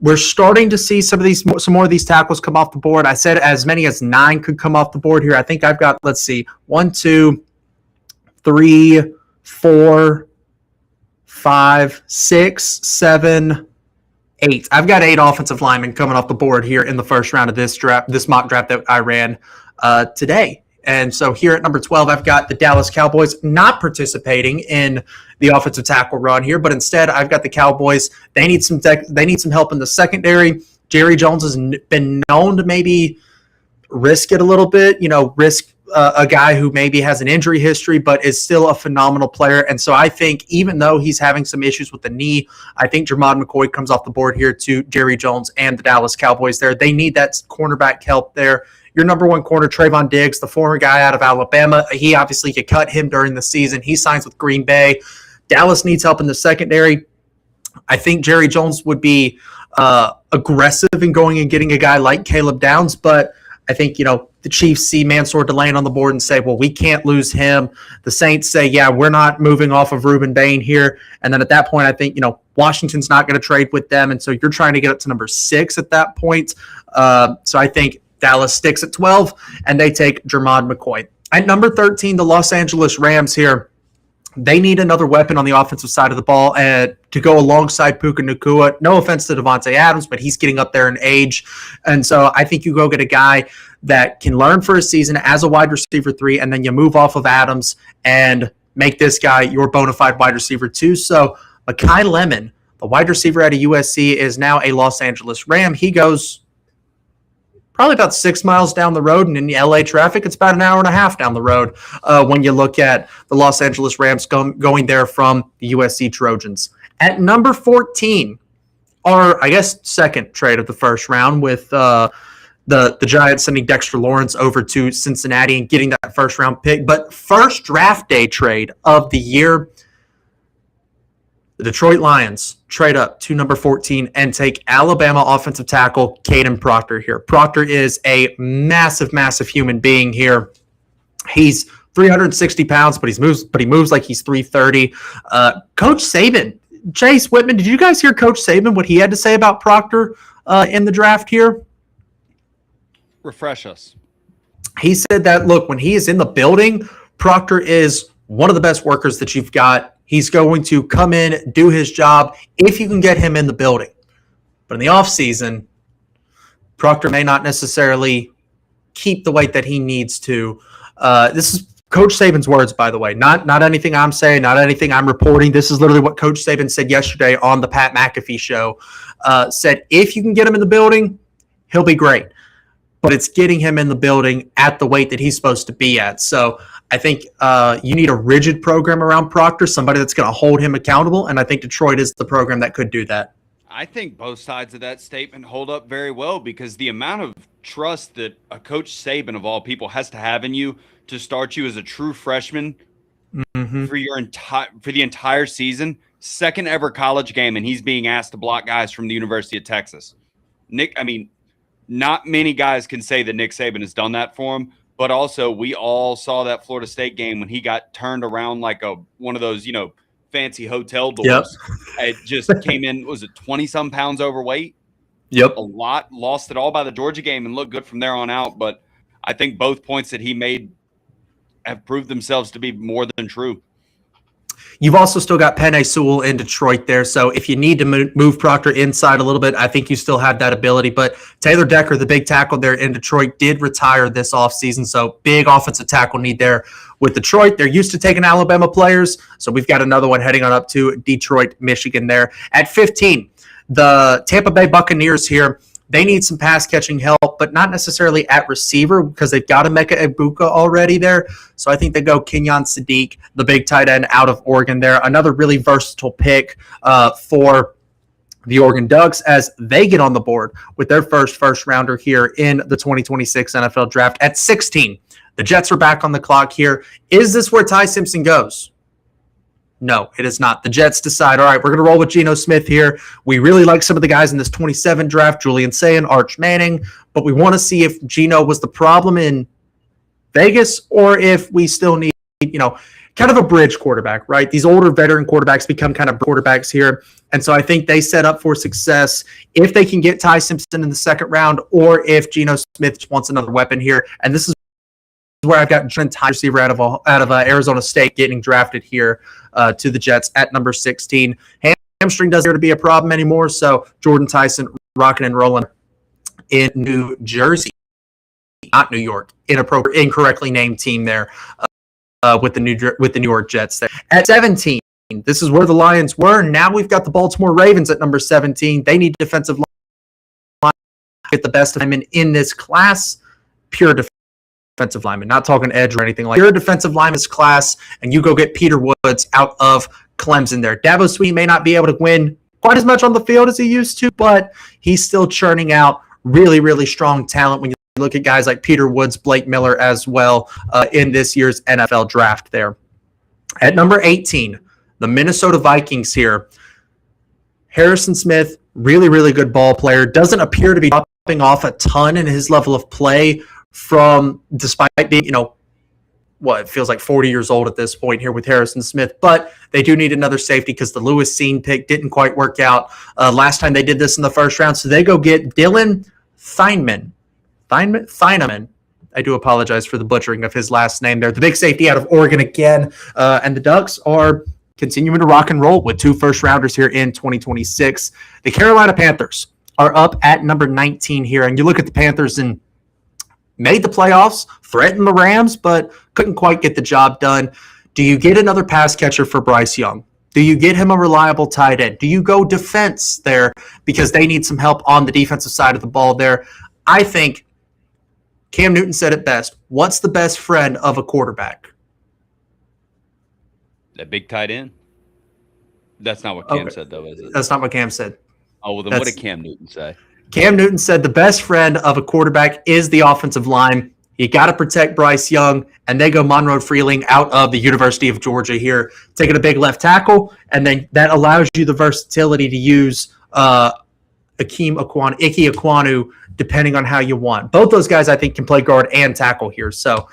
we're starting to see some more of these tackles come off the board. I said as many as 9 could come off the board here. I think I've got, 1, 2, 3, 4, 5, 6, 7, 8. I've got 8 offensive linemen coming off the board here in the first round of this mock draft that I ran today. And so here at number 12, I've got the Dallas Cowboys not participating in the offensive tackle run here, but instead I've got the Cowboys. They need some help in the secondary. Jerry Jones has been known to maybe risk it a little bit, risk a guy who maybe has an injury history, but is still a phenomenal player. And so I think even though he's having some issues with the knee, I think Jermod McCoy comes off the board here to Jerry Jones and the Dallas Cowboys there. They need that cornerback help there. Your number 1 corner, Trayvon Diggs, the former guy out of Alabama. He obviously could cut him during the season. He signs with Green Bay. Dallas needs help in the secondary. I think Jerry Jones would be aggressive in going and getting a guy like Caleb Downs, but I think, the Chiefs see Mansour Delane on the board and say, well, we can't lose him. The Saints say, yeah, we're not moving off of Reuben Bain here. And then at that point, I think, Washington's not going to trade with them. And so you're trying to get up to number 6 at that point. So I think Dallas sticks at 12, and they take Jermod McCoy. At number 13, the Los Angeles Rams here. They need another weapon on the offensive side of the ball to go alongside Puka Nacua. No offense to Devontae Adams, but he's getting up there in age. And so I think you go get a guy that can learn for a season as a wide receiver 3, and then you move off of Adams and make this guy your bona fide wide receiver 2. So Mekhi Lemon, the wide receiver out of USC, is now a Los Angeles Ram. He goes probably about 6 miles down the road, and in the LA traffic, it's about an hour and a half down the road when you look at the Los Angeles Rams going there from the USC Trojans. At number 14, our, second trade of the first round with the Giants sending Dexter Lawrence over to Cincinnati and getting that first round pick. But first draft day trade of the year, the Detroit Lions trade up to number 14 and take Alabama offensive tackle Caden Proctor here. Proctor is a massive, massive human being here. He's 360 pounds, but he moves like he's 330. Coach Saban, Chase Whitman, did you guys hear Coach Saban, what he had to say about Proctor in the draft here? Refresh us. He said that, look, when he is in the building, Proctor is one of the best workers that you've got. He's going to come in, do his job if you can get him in the building. But in the offseason, Proctor may not necessarily keep the weight that he needs to. This is Coach Saban's words, by the way. Not anything I'm saying, not anything I'm reporting. This is literally what Coach Saban said yesterday on the Pat McAfee show. Said if you can get him in the building, he'll be great. But it's getting him in the building at the weight that he's supposed to be at. So I think you need a rigid program around Proctor, somebody that's going to hold him accountable, and I think Detroit is the program that could do that. I think both sides of that statement hold up very well because the amount of trust that a Coach Saban, of all people, has to have in you to start you as a true freshman for the entire season, second ever college game, and he's being asked to block guys from the University of Texas. Not many guys can say that Nick Saban has done that for him. But also, we all saw that Florida State game when he got turned around like one of those, fancy hotel doors. Yep. It just came in, was it 20-some pounds overweight? Yep. A lot. Lost it all by the Georgia game and looked good from there on out. But I think both points that he made have proved themselves to be more than true. You've also still got Penei Sewell in Detroit there. So if you need to move Proctor inside a little bit, I think you still have that ability. But Taylor Decker, the big tackle there in Detroit, did retire this offseason. So big offensive tackle need there with Detroit. They're used to taking Alabama players. So we've got another one heading on up to Detroit, Michigan there. At 15, the Tampa Bay Buccaneers here. They need some pass catching help, but not necessarily at receiver because they've got Emeka Egbuka already there. So I think they go Kenyon Sadiq, the big tight end out of Oregon there. Another really versatile pick for the Oregon Ducks as they get on the board with their first rounder here in the 2026 NFL Draft. At 16, the Jets are back on the clock here. Is this where Ty Simpson goes? No, it is not. The Jets decide, all right, we're going to roll with Geno Smith here. We really like some of the guys in this 27 draft, Julian Sayin, Arch Manning, but we want to see if Geno was the problem in Vegas or if we still need, kind of a bridge quarterback, right? These older veteran quarterbacks become kind of quarterbacks here. And so I think they set up for success if they can get Ty Simpson in the second round or if Geno Smith wants another weapon here. And this is where I've got Jordan Tyson, receiver out of Arizona State, getting drafted here to the Jets at number 16. Hamstring doesn't appear to be a problem anymore, so Jordan Tyson rocking and rolling in New Jersey, not New York, incorrectly named team there with the New York Jets there. At 17, this is where the Lions were. Now we've got the Baltimore Ravens at number 17. They need defensive line, get the best of them in this class, pure defensive lineman, not talking edge or anything like that. You're a defensive lineman's class, and you go get Peter Woods out of Clemson there. Dabo Sweet may not be able to win quite as much on the field as he used to, but he's still churning out really, really strong talent when you look at guys like Peter Woods, Blake Miller as well in this year's NFL Draft there. At number 18, the Minnesota Vikings here. Harrison Smith, really, really good ball player. Doesn't appear to be dropping off a ton in his level of play despite being, it feels like 40 years old at this point here with Harrison Smith, but they do need another safety because the Lewis Cine pick didn't quite work out last time they did this in the first round. So they go get Dylan Theineman. I do apologize for the butchering of his last name there. The big safety out of Oregon again. And the Ducks are continuing to rock and roll with 2 first-rounders here in 2026. The Carolina Panthers are up at number 19 here. And you look at the Panthers and made the playoffs, threatened the Rams, but couldn't quite get the job done. Do you get another pass catcher for Bryce Young? Do you get him a reliable tight end? Do you go defense there because they need some help on the defensive side of the ball there? I think Cam Newton said it best. What's the best friend of a quarterback? A big tight end? That's not what Cam said, though, is it? That's not what Cam said. Oh, well, then what did Cam Newton say? Cam Newton said the best friend of a quarterback is the offensive line. You got to protect Bryce Young, and they go Monroe Freeling out of the University of Georgia here, taking a big left tackle, and then that allows you the versatility to use Ike Ekwonu, depending on how you want. Both those guys, I think, can play guard and tackle here. So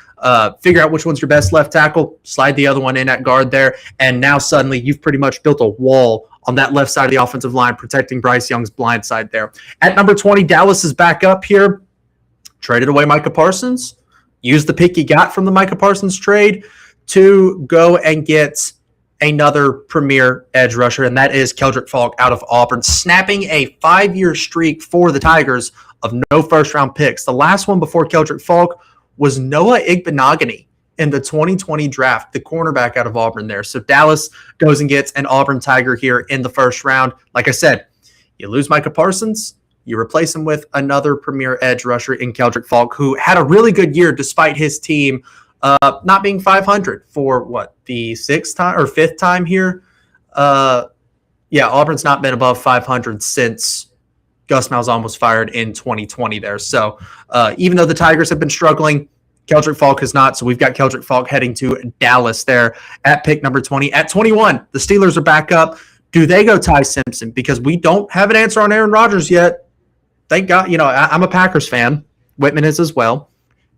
figure out which one's your best left tackle, slide the other one in at guard there, and now suddenly you've pretty much built a wall on that left side of the offensive line, protecting Bryce Young's blind side there. At number 20, Dallas is back up here. Traded away Micah Parsons. Used the pick you got from the Micah Parsons trade to go and get another premier edge rusher, and that is Keldrick Falk out of Auburn, snapping a 5-year streak for the Tigers of no first-round picks. The last one before Keldrick Falk was Noah Igbenogany in the 2020 draft, the cornerback out of Auburn there. So Dallas goes and gets an Auburn Tiger here in the first round. Like I said, you lose Micah Parsons, you replace him with another premier edge rusher in Keldrick Falk, who had a really good year despite his team not being 500 for the 5th time here. Auburn's not been above 500 since Gus Malzahn was fired in 2020 there. So even though the Tigers have been struggling, Keldrick Falk has not. So we've got Keldrick Falk heading to Dallas there at pick number 20. At 21, the Steelers are back up. Do they go Ty Simpson? Because we don't have an answer on Aaron Rodgers yet. Thank God. I'm a Packers fan. Whitman is as well.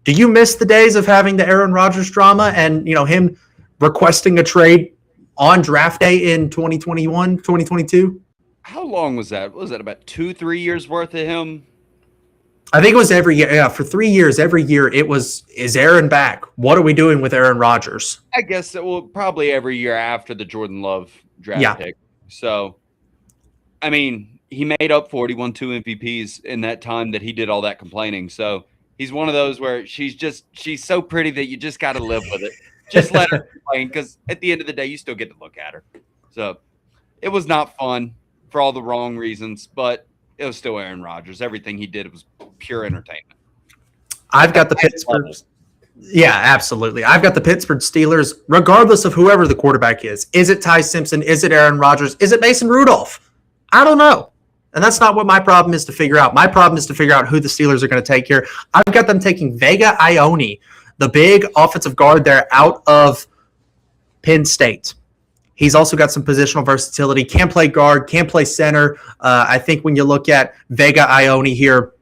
Do you miss the days of having the Aaron Rodgers drama and, him requesting a trade on draft day in 2021, 2022? How long was that? Was that about 2-3 years worth of him? I think it was every year. Yeah, for 3 years, every year it was, is Aaron back? What are we doing with Aaron Rodgers? I guess it will probably every year after the Jordan Love draft pick. So, I mean, he made up for it. He won 2 MVPs in that time that he did all that complaining. So he's one of those where she's so pretty that you just got to live with it. Just let her complain, because at the end of the day, you still get to look at her. So it was not fun for all the wrong reasons, but it was still Aaron Rodgers. Everything he did was pure entertainment. I've got the Pittsburgh. Yeah, absolutely. I've got the Pittsburgh Steelers, regardless of whoever the quarterback is. Is it Ty Simpson? Is it Aaron Rodgers? Is it Mason Rudolph? I don't know. And that's not what my problem is to figure out. My problem is to figure out who the Steelers are going to take here. I've got them taking Vega Ione, the big offensive guard there out of Penn State. He's also got some positional versatility, can play guard, can play center. I think when you look at Vega Ione here,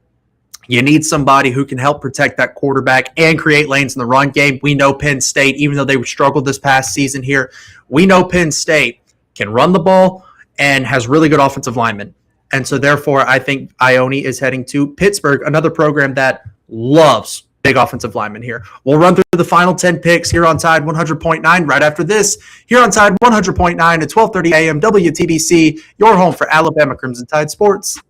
you need somebody who can help protect that quarterback and create lanes in the run game. We know Penn State, even though they struggled this past season here, we know Penn State can run the ball and has really good offensive linemen. And so therefore, I think Ione is heading to Pittsburgh, another program that loves big offensive linemen here. We'll run through the final 10 picks here on Tide 100.9 right after this. Here on Tide 100.9 at 12:30 a.m. WTBC, your home for Alabama Crimson Tide sports.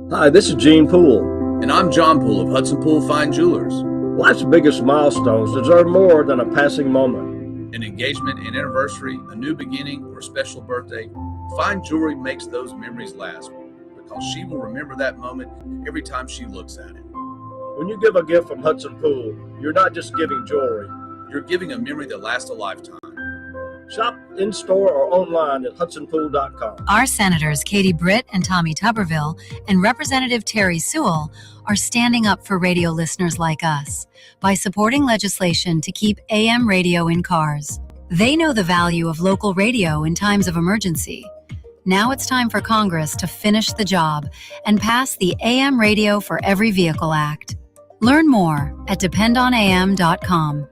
Hi, this is Gene Poole. And I'm John Poole of Hudson Poole Fine Jewelers. Life's biggest milestones deserve more than a passing moment. An engagement, an anniversary, a new beginning, or a special birthday, fine jewelry makes those memories last, because she will remember that moment every time she looks at it. When you give a gift from Hudson Poole, you're not just giving jewelry. You're giving a memory that lasts a lifetime. Shop in-store or online at hudsonpoole.com. Our senators, Katie Britt and Tommy Tuberville, and Representative Terry Sewell, are standing up for radio listeners like us by supporting legislation to keep AM radio in cars. They know the value of local radio in times of emergency. Now it's time for Congress to finish the job and pass the AM Radio for Every Vehicle Act. Learn more at dependonam.com.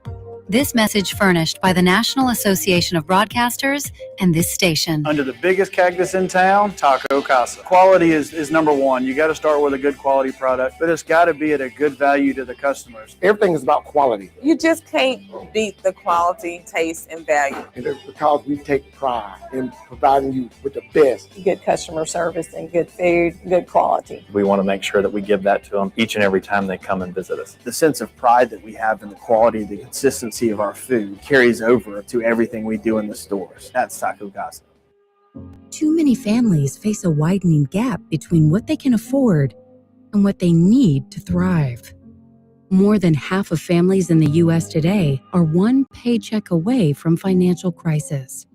This message furnished by the National Association of Broadcasters and this station. Under the biggest cactus in town, Taco Casa. Quality is number one. You got to start with a good quality product, but it's got to be at a good value to the customers. Everything is about quality. You just can't beat the quality, taste, and value. And it's because we take pride in providing you with the best. Good customer service and good food, good quality. We want to make sure that we give that to them each and every time they come and visit us. The sense of pride that we have in the quality, the consistency of our food carries over to everything we do in the stores. That's Taco Casa. Too many families face a widening gap between what they can afford and what they need to thrive. More than half of families in the U.S. today are one paycheck away from financial crisis.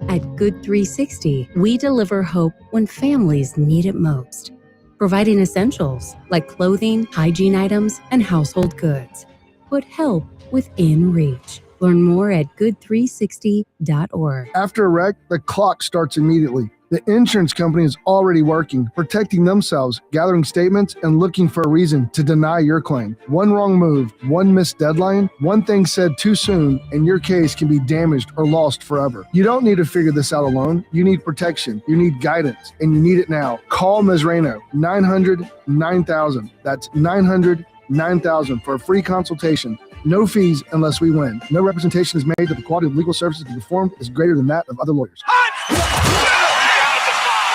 At Good 360, we deliver hope when families need it most, providing essentials like clothing, hygiene items, and household goods. Put help within reach. Learn more at good360.org. After a wreck, the clock starts immediately. The insurance company is already working, protecting themselves, gathering statements, and looking for a reason to deny your claim. One wrong move, one missed deadline, one thing said too soon, and your case can be damaged or lost forever. You don't need to figure this out alone. You need protection. You need guidance, and you need it now. Call Ms. Reno, 900-9000. That's 900-9000 for a free consultation. No fees unless we win. No representation is made that the quality of legal services to be performed is greater than that of other lawyers.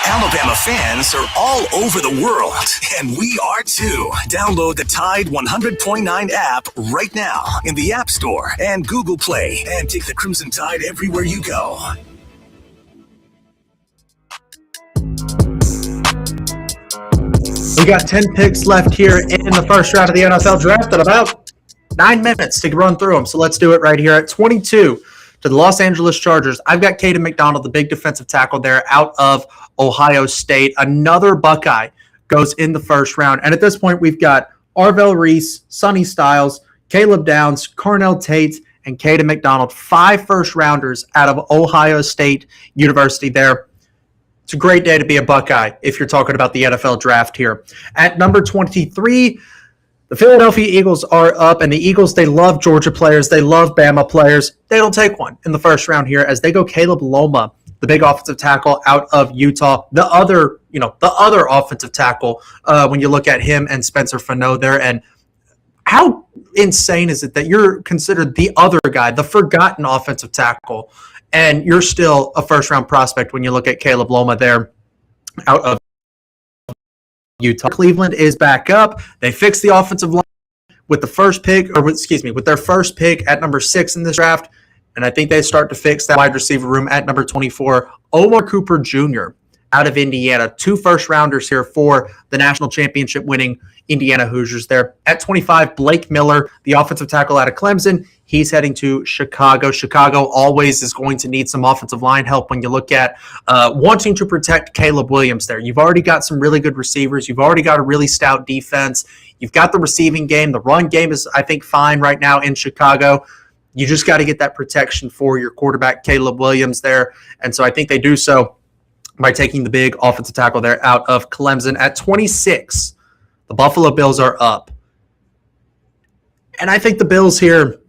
Alabama fans are all over the world, and we are too. Download the Tide 100.9 app right now in the App Store and Google Play, and take the Crimson Tide everywhere you go. We got 10 picks left here in the first round of the NFL draft and about 9 minutes to run through them. So let's do it right here at 22 to the Los Angeles Chargers. I've got Caden McDonald, the big defensive tackle there out of Ohio State. Another Buckeye goes in the first round. And at this point, we've got Arvell Reese, Sonny Styles, Caleb Downs, Cornell Tate, and Caden McDonald. 5 first-rounders out of Ohio State University there. It's a great day to be a Buckeye if you're talking about the NFL draft here. At number 23, The Philadelphia Eagles are up, and the Eagles, they love Georgia players. They love Bama players. They don't take one in the first round here as they go Caleb Loma, the big offensive tackle out of Utah. The other offensive tackle when you look at him and Spencer Fano there. And how insane is it that you're considered the other guy, the forgotten offensive tackle, and you're still a first-round prospect when you look at Caleb Loma there out of Utah. Cleveland is back up. They fixed the offensive line with the first pick, with their first pick at number 6 in this draft. And I think they start to fix that wide receiver room at number 24. Omar Cooper Jr. out of Indiana. 2 first-rounders here for the national championship winning Indiana Hoosiers there. At 25, Blake Miller, the offensive tackle out of Clemson. He's heading to Chicago. Chicago always is going to need some offensive line help when you look at wanting to protect Caleb Williams there. You've already got some really good receivers. You've already got a really stout defense. You've got the receiving game. The run game is, I think, fine right now in Chicago. You just got to get that protection for your quarterback, Caleb Williams there. And so I think they do so by taking the big offensive tackle there out of Clemson. At 26, the Buffalo Bills are up. And I think the Bills here,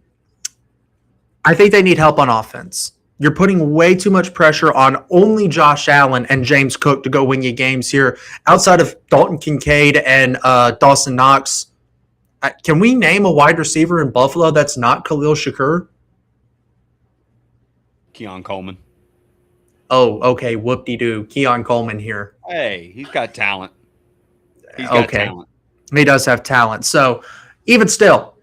I think they need help on offense. You're putting way too much pressure on only Josh Allen and James Cook to go win you games here. Outside of Dalton Kincaid and Dawson Knox, can we name a wide receiver in Buffalo that's not Khalil Shakur? Keon Coleman. Oh, okay. Whoop-de-doo. Keon Coleman here. Hey, he's got talent. He's got talent. He does have talent. So even still,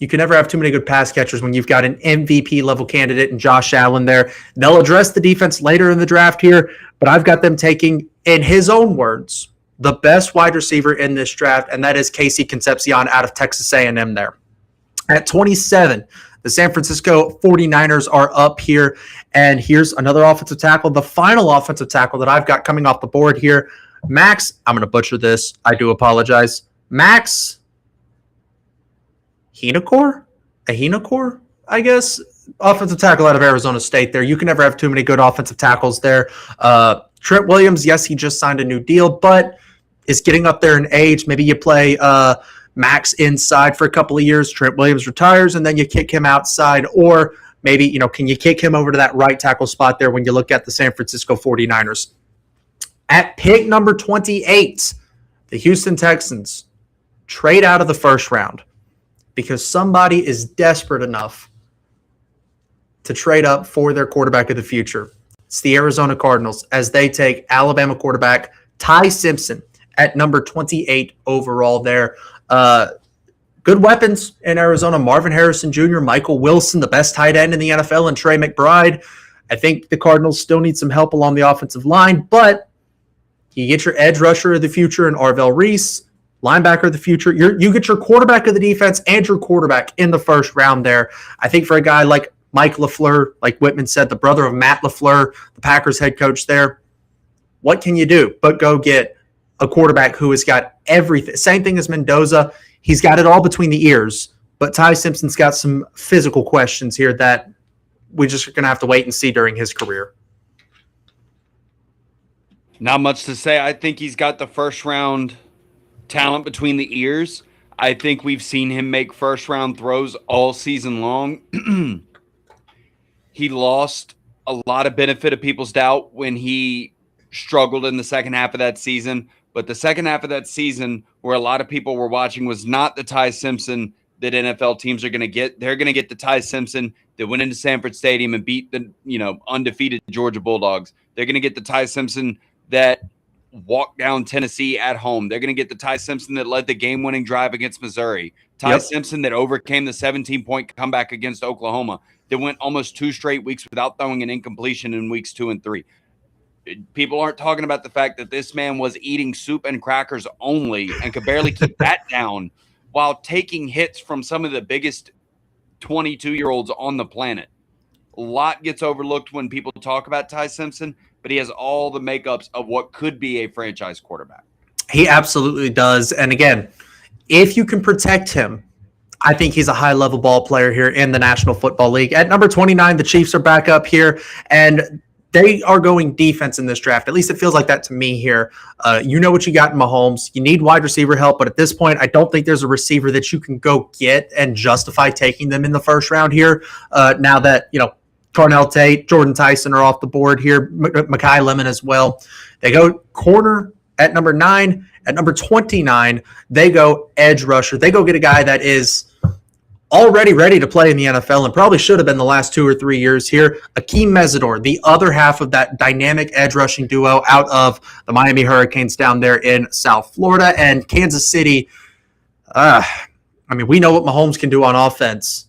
you can never have too many good pass catchers when you've got an MVP level candidate in Josh Allen there. They'll address the defense later in the draft here, but I've got them taking, in his own words, the best wide receiver in this draft, and that is Casey Concepcion out of Texas A&M there. At 27, the San Francisco 49ers are up here, and here's another offensive tackle, the final offensive tackle that I've got coming off the board here. Max, I'm going to butcher this. I do apologize. Max Henekor, I guess, offensive tackle out of Arizona State there. You can never have too many good offensive tackles there. Trent Williams, yes, he just signed a new deal, but is getting up there in age. Maybe you play Max inside for a couple of years. Trent Williams retires, and then you kick him outside. Or maybe, can you kick him over to that right tackle spot there when you look at the San Francisco 49ers? At pick number 28, the Houston Texans trade out of the first round because somebody is desperate enough to trade up for their quarterback of the future. It's the Arizona Cardinals as they take Alabama quarterback Ty Simpson at number 28 overall there. Good weapons in Arizona. Marvin Harrison Jr., Michael Wilson, the best tight end in the NFL, and Trey McBride. I think the Cardinals still need some help along the offensive line, but you get your edge rusher of the future in Arvell Reese, linebacker of the future. You get your quarterback of the defense and your quarterback in the first round there. I think for a guy like Mike LaFleur, like Whitman said, the brother of Matt LaFleur, the Packers head coach there, what can you do but go get a quarterback who has got everything? Same thing as Mendoza. He's got it all between the ears, but Ty Simpson's got some physical questions here that we just are going to have to wait and see during his career. Not much to say. I think he's got the first round talent between the ears. I think we've seen him make first round throws all season long. He lost a lot of benefit of people's doubt when he struggled in the second half of that season. But the second half of that season, where a lot of people were watching, was not the Ty Simpson that NFL teams are going to get. They're going to get the Ty Simpson that went into Sanford Stadium and beat the undefeated Georgia Bulldogs. They're going to get the Ty Simpson that walked down Tennessee at home. They're going to get the Ty Simpson that led the game-winning drive against Missouri. Ty Simpson that overcame the 17-point comeback against Oklahoma. That went almost 2 straight weeks without throwing an incompletion in weeks 2 and 3. People aren't talking about the fact that this man was eating soup and crackers only and could barely keep that down while taking hits from some of the biggest 22-year-olds on the planet. A lot gets overlooked when people talk about Ty Simpson, but he has all the makeups of what could be a franchise quarterback. He absolutely does. And again, if you can protect him, I think he's a high-level ball player here in the National Football League. At number 29, the Chiefs are back up here, and they are going defense in this draft. At least it feels like that to me here. You know what you got in Mahomes. You need wide receiver help, but at this point, I don't think there's a receiver that you can go get and justify taking them in the first round here. Now that, Cornell Tate, Jordan Tyson are off the board here, Mekhi Lemon as well. They go corner at number 9. At number 29, they go edge rusher. They go get a guy that is already ready to play in the NFL and probably should have been the last 2 or 3 years here. Akeem Mesidor, the other half of that dynamic edge rushing duo out of the Miami Hurricanes down there in South Florida and Kansas City. We know what Mahomes can do on offense.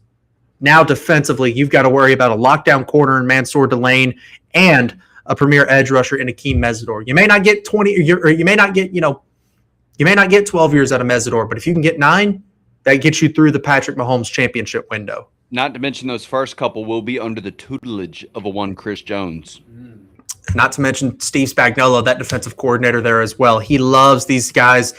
Now defensively, you've got to worry about a lockdown corner in Mansour Delane and a premier edge rusher in Akeem Mesidor. You may not get 20, or you may not get, you may not get 12 years out of Mesidor, but if you can get 9, that gets you through the Patrick Mahomes championship window. Not to mention those first couple will be under the tutelage of a one Chris Jones. Not to mention Steve Spagnuolo, that defensive coordinator there as well. He loves these guys.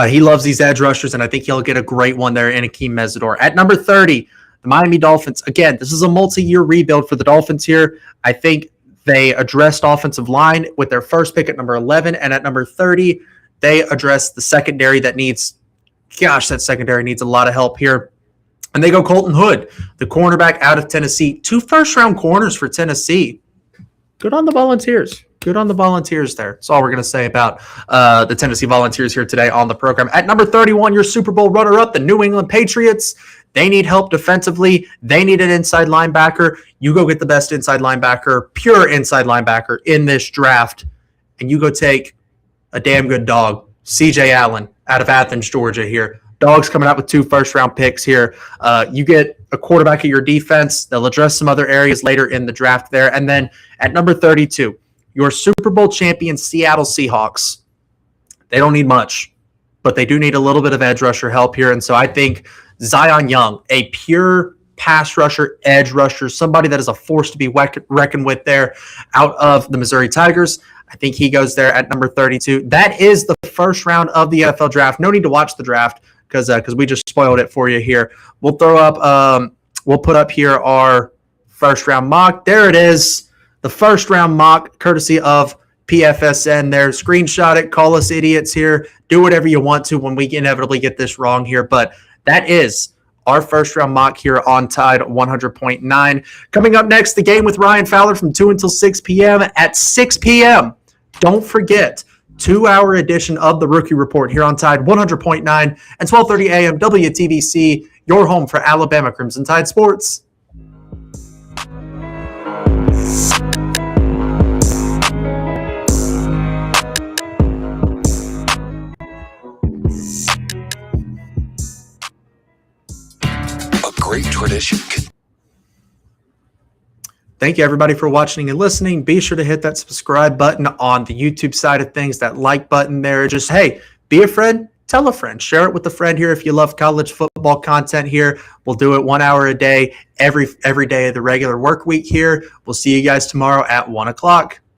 He loves these edge rushers, and I think he'll get a great one there in Akeem Mesidor. At number 30, the Miami Dolphins. Again, this is a multi-year rebuild for the Dolphins here. I think they addressed offensive line with their first pick at number 11, and at number 30, they addressed the secondary that needs that secondary needs a lot of help here. And they go Colton Hood, the cornerback out of Tennessee. 2 first-round corners for Tennessee. Good on the Volunteers. Good on the Volunteers there. That's all we're going to say about the Tennessee Volunteers here today on the program. At number 31, your Super Bowl runner-up, the New England Patriots. They need help defensively. They need an inside linebacker. You go get the best inside linebacker, pure inside linebacker in this draft, and you go take a damn good dog, C.J. Allen, out of Athens, Georgia here. Dogs coming out with 2 first-round picks here. You get a quarterback of your defense. They'll address some other areas later in the draft there. And then at number 32, your Super Bowl champion Seattle Seahawks. They don't need much, but they do need a little bit of edge rusher help here. And so I think Zion Young, a pure pass rusher, edge rusher, somebody that is a force to be reckoned with there out of the Missouri Tigers. I think he goes there at number 32. That is the first round of the NFL draft. No need to watch the draft because we just spoiled it for you here. We'll throw up, we'll put up here our first round mock. There it is, the first round mock, courtesy of PFSN there. Screenshot it, call us idiots here. Do whatever you want to when we inevitably get this wrong here. But that is our first round mock here on Tide 100.9. Coming up next, the game with Ryan Fowler from 2 until 6 p.m. At 6 p.m., don't forget, 2-hour edition of the Rookie Report here on Tide 100.9 and 12:30 a.m. WTVC, your home for Alabama Crimson Tide sports. A great tradition. Thank you, everybody, for watching and listening. Be sure to hit that subscribe button on the YouTube side of things, that like button there. Just, hey, be a friend, tell a friend. Share it with a friend here if you love college football content here. We'll do it 1 hour a day, every day of the regular work week here. We'll see you guys tomorrow at 1 o'clock.